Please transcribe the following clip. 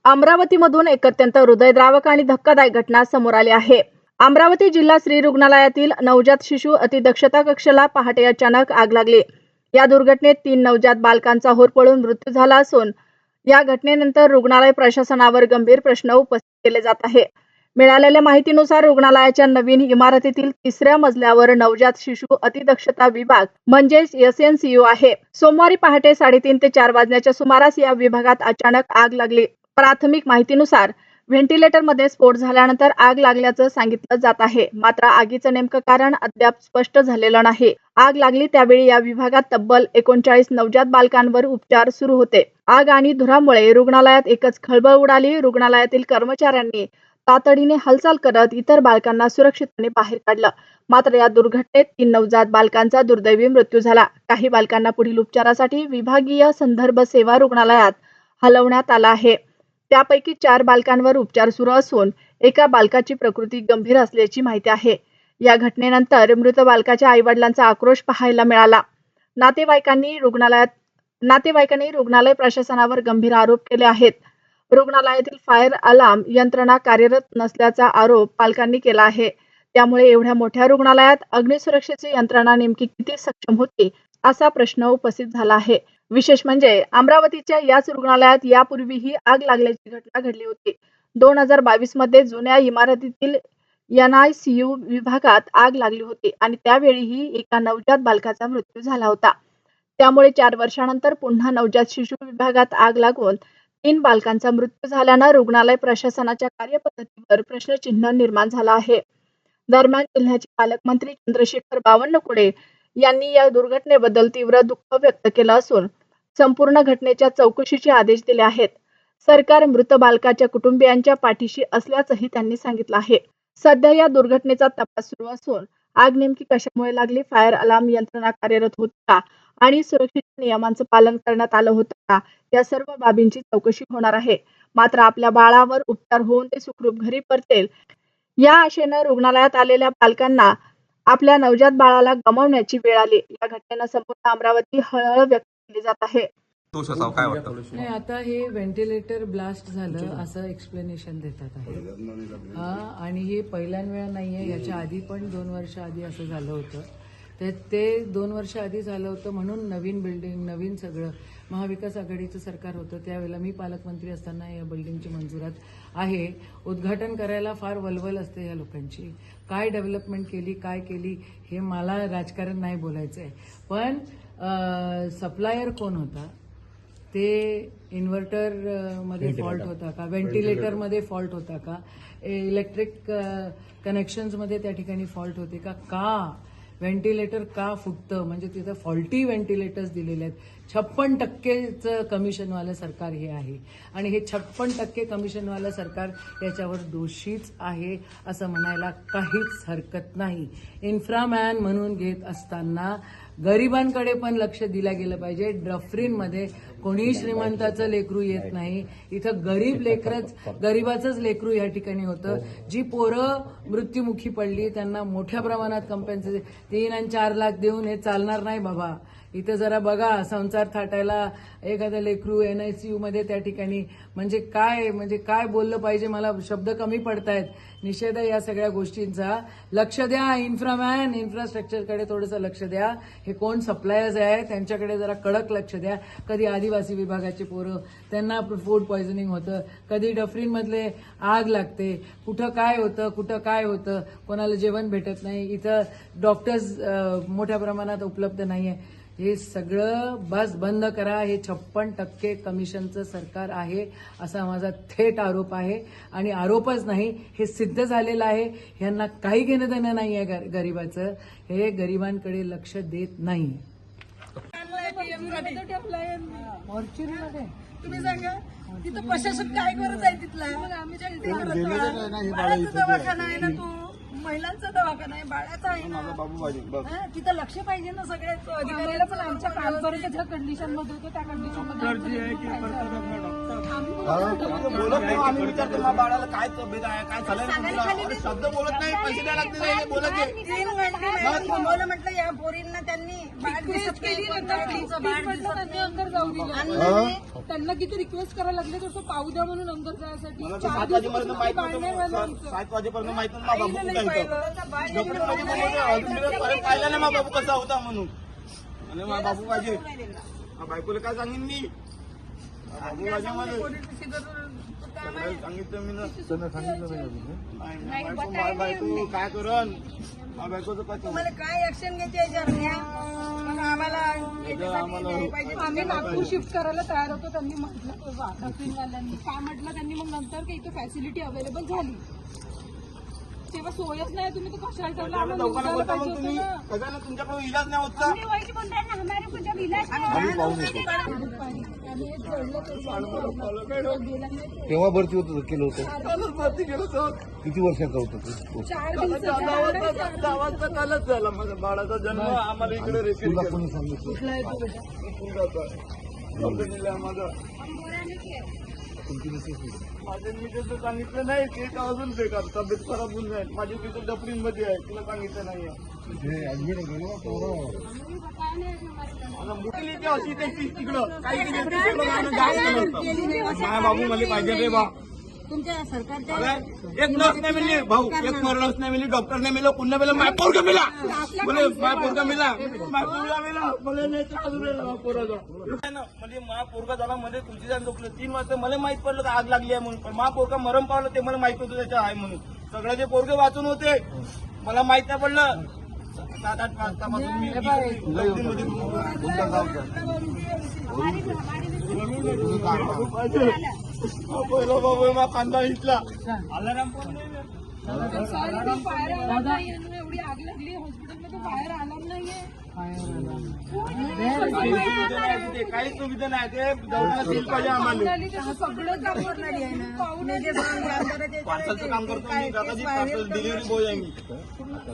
अमरावतीमधून एक अत्यंत हृदयद्रावक आणि धक्कादायक घटना समोर आली आहे. अमरावती जिल्हा स्त्री रुग्णालयातील नवजात शिशु अतिदक्षता कक्षाला पहाटे अचानक आग लागली. या दुर्घटनेत 3 नवजात बालकांचा होरपळून मृत्यू झाला असून या घटनेनंतर रुग्णालय प्रशासनावर गंभीर प्रश्न उपस्थित केले जात आहे. मिळालेल्या माहितीनुसार रुग्णालयाच्या नवीन इमारतीतील 3ऱ्या मजल्यावर नवजात शिशु अतिदक्षता विभाग म्हणजेच SNCU आहे. सोमवारी पहाटे 3:30 ते 4 वाजण्याच्या सुमारास या विभागात अचानक आग लागली. प्राथमिक माहितीनुसार व्हेंटिलेटरमध्ये स्फोट झाल्यानंतर आग लागल्याचं सांगितलं जात आहे. मात्र आगीचं नेमकं कारण अद्याप स्पष्ट झालेलं नाही. आग लागली त्यावेळी या विभागात तब्बल 39 नवजात बालकांवर उपचार सुरू होते. आग आणि धुरामुळे रुग्णालयात एकच खळबळ उडाली. रुग्णालयातील कर्मचाऱ्यांनी तातडीने हालचाल करत इतर बालकांना सुरक्षितपणे बाहेर काढलं. मात्र या दुर्घटनेत 3 नवजात बालकांचा दुर्दैवी मृत्यू झाला. काही बालकांना पुढील उपचारासाठी विभागीय संदर्भ सेवा रुग्णालयात हलवण्यात आला आहे. त्यापैकी 4 बालकांवर उपचार सुरू असून एका बालकाची प्रकृती गंभीर असल्याची माहिती आहे. या घटनेनंतर मृत बालकाच्या आईवडिलांचा आक्रोश पाहायला मिळाला. नातेवाईकांनी रुग्णालय प्रशासनावर गंभीर आरोप केले आहेत. रुग्णालयातील फायर अलार्म यंत्रणा कार्यरत नसल्याचा आरोप पालकांनी केला आहे. त्यामुळे एवढ्या मोठ्या रुग्णालयात अग्निसुरक्षेची यंत्रणा नेमकी किती सक्षम होती असा प्रश्न उपस्थित झाला आहे. विशेष म्हणजे अमरावतीच्या याच रुग्णालयात यापूर्वीही आग लागल्याची घटना घडली होती. 2022 मध्ये जुन्या इमारतीतील NICU विभागात आग लागली होती आणि त्यावेळीही एका नवजात बालकाचा मृत्यू झाला होता. त्यामुळे 4 वर्षानंतर पुन्हा नवजात शिशु विभागात आग लागून 3 बालकांचा मृत्यू झाल्यानं रुग्णालय प्रशासनाच्या कार्यपद्धतीवर प्रश्नचिन्ह निर्माण झाला आहे. दरम्यान जिल्ह्याचे पालकमंत्री चंद्रशेखर बावनकुळे यांनी या दुर्घटनेबद्दल तीव्र दुःख व्यक्त केलं असून संपूर्ण घटनेच्या चौकशीचे आदेश दिले आहेत. सरकार मृत बालकाच्या कुटुंबियांच्या पाठीशी असल्याचंही त्यांनी सांगितलं आहे. सध्या या दुर्घटनेचा तपास सुरू असून आग नेमकी कशामुळे लागली, फायर अलार्म यंत्रणा कार्यरत होती का आणि सुरक्षेच्या नियमांचं पालन करण्यात आलं होतं का, या सर्व बाबींची चौकशी होणार आहे. मात्र आपल्या बाळावर उपचार होऊन ते सुखरूप घरी परतेल या आशेनं रुग्णालयात आलेल्या पालकांना आपल्या नवजात बाळाला गमावण्याची वेळ आली. या घटनेनं संपूर्ण अमरावती हळहळ व्यक्त केली जात आहे. नाही, आता हे व्हेंटिलेटर ब्लास्ट झालं असं एक्सप्लेनेशन देतात आहे. आणि हे पहिल्याच वेळा नाहीये. याच्या आधी पण 2 वर्ष आधी असं झालं होतं. ते 2 वर्ष आधी झालं होतं म्हणून नवीन बिल्डिंग, नवीन सगळं महाविकास आघाडीचं सरकार होतं. त्यावेळेला मी पालकमंत्री असताना या बिल्डिंगची मंजुरात आहे. उद्घाटन करायला फार वलवल असते या लोकांची. काय डेव्हलपमेंट केली, काय केली हे मला राजकारण नाही बोलायचं आहे. पण सप्लायर कोण होता, ते इन्व्हर्टर मध्ये फॉल्ट होता का, व्हेंटिलेटर मध्ये फॉल्ट होता का, इलेक्ट्रिक कनेक्शन्स मध्ये त्या ठिकाणी फॉल्ट होते का व्हेंटिलेटर का फुटतं, म्हणजे तिथं फॉल्टी व्हेंटिलेटर्स दिलेले आहेत. 56% कमिशनवालं सरकार हे आहे आणि हे 56% कमिशनवालं सरकार याच्यावर दोषीच आहे असं म्हणायला काहीच हरकत नाही. इन्फ्रामॅन म्हणून घेत असताना गरिबांकडे पण लक्ष दिलं गेलं पाहिजे. डफरीनमध्ये कोणी श्रीमंताचं लेकरू येत नाही. इथं गरीबाचंच लेकरू या ठिकाणी होतं. जी पोरं मृत्युमुखी पडली त्यांना मोठ्या प्रमाणात कंपेन्सेशन 3 आणि 4 लाख देऊन हे चालणार नाही बाबा. इथं जरा बघा, संसार थाटायला एखादं लेकरू NICU मध्ये त्या ठिकाणी म्हणजे काय बोललं पाहिजे. मला शब्द कमी पडतायत. निषेध आहे या सगळ्या गोष्टींचा. लक्ष द्या. इन्फ्रामॅन, इन्फ्रास्ट्रक्चरकडे थोडंसं लक्ष द्या. हे कोण सप्लायर्स आहे त्यांच्याकडे जरा कडक लक्ष द्या. कधी आदिवासी विभागाचे पोरं त्यांना फूड पॉयझनिंग होतं, कधी डफरीनमधले आग लागते, कुठं काय होतं, कोणाला जेवण भेटत नाही. इथं डॉक्टर्स मोठ्या प्रमाणात उपलब्ध नाहीये. हे सगळं बंद करा. हे 56% कमिशनचं सरकार आहे असा माझा थेट आरोप आहे. आणि आरोपच नाही, हे सिद्ध झालेलं आहे. ह्यांना काही घेणं देणं नाही आहे गरिबाचं. हे गरिबांकडे लक्ष देत नाही. तुम्ही सांगा तिथं प्रशासन काय करत आहे तिथला. दवाखाना आहे ना, तो महिलांचा दवाखाना आहे, बाळाचा आहे ना, तिथं लक्ष पाहिजे ना सगळ्याच अधिकाऱ्याला. पण आमच्या कालपर्यंत ज्या कंडिशन मध्ये होतो त्या कंडिशन मध्ये बोलत नाही आम्ही विचारतो मग बाळाला काय तब्येत आहे काय झालं अरे शब्द बोलत नाही पैसे द्यायला लागते बोलत 3 घंटे मॅडम थांबवलं म्हटलं या पोरींना त्यांनी वाढदिवसाचं त्यांनी अंदर जाऊ दिलं त्यांना किती रिक्वेस्ट करायला लागले तसं पाहू द्या म्हणून अंदर जायसाठी 7 वाजेपर्यंत माहित नव्हतं 7 वाजेपर्यंत माहित नव्हतं बाबू कुठे पाहिलं ना बाबू कसा होता म्हणून आणि मग बाबू पाहिजे बायकोला काय सांगेन मी बाबू पाहिजे मला सांगितलं मी ना बायको काय करण बायकोचं काय तुम्हाला काय ऍक्शन घ्यायची याच्यावर घ्या. आम्हाला आम्ही नागपूर शिफ्ट करायला तयार होतो त्यांनी म्हटलं डॉक्टरीनवाल्यांनी काय म्हटलं त्यांनी मग नंतर काही इथे फॅसिलिटी अवेलेबल झाली तेव्हा सोयच नाही तुम्ही तर कशाला ठेवलं आम्हाला लवकर निघायला पाहिजे होतं तुम्ही ना. कसं तुमच्याकडे इलाज नाही होत का केव्हा भरती केलं होतं भरती केलं तर किती वर्षाचं होतं ते 4 दिवसाचं 10 वाजता कालच झाला माझ्या बाळाचा जन्म आम्हाला इकडे रेफर तुला कोणी सांगितलं माझं तुमची मिसेस माझ्या मिसेसचं सांगितलं नाही ते का अजून बेकार तब्येत खराब होऊन जाईल माझी तिथे डफरीमध्ये आहे तिला सांगितलं नाही ऍडमिट होते ना तेवढं मुली अशी ते तिकडं काही माझ्या बाबू मला पाहिजे रे बा तुमच्या सरकारच्या एक नर्स नाही मिळली भाऊ एक नर्स नाही मिळली डॉक्टर नाही मिळलं पुन्हा मिळलं माय पोरगा मिळा बोले माय पोरगा मिळा माय पोरगा मिळा मला नाही पोराचा म्हणजे मा पोरगा झाला मध्ये तुमची जाण झोपलं 3 वाजता मला माहित पडलं का आग लागली आहे म्हणून पण मा पोरगा मरण पावलं ते मला माहित होतं त्याच्या आहे म्हणून सगळे जे पोरगे वाचून होते मला माहित नाही पडलं 7-8 वाजतापासून मी गर्दीमध्ये पहिला बाबा मा कांदा इथला अलाराम पण फायर अलार्म नाही एवढी आग लागली हॉस्पिटलमध्ये फायर अलार्म नाहीये काही सुविधा नाही ते दौडला सील पाहिजे आम्हाला सगळं काम करणारी आहे ना पार्सलचं काम करतो मी दादाजी पार्सल डिलिव्हरी बॉय आहे मी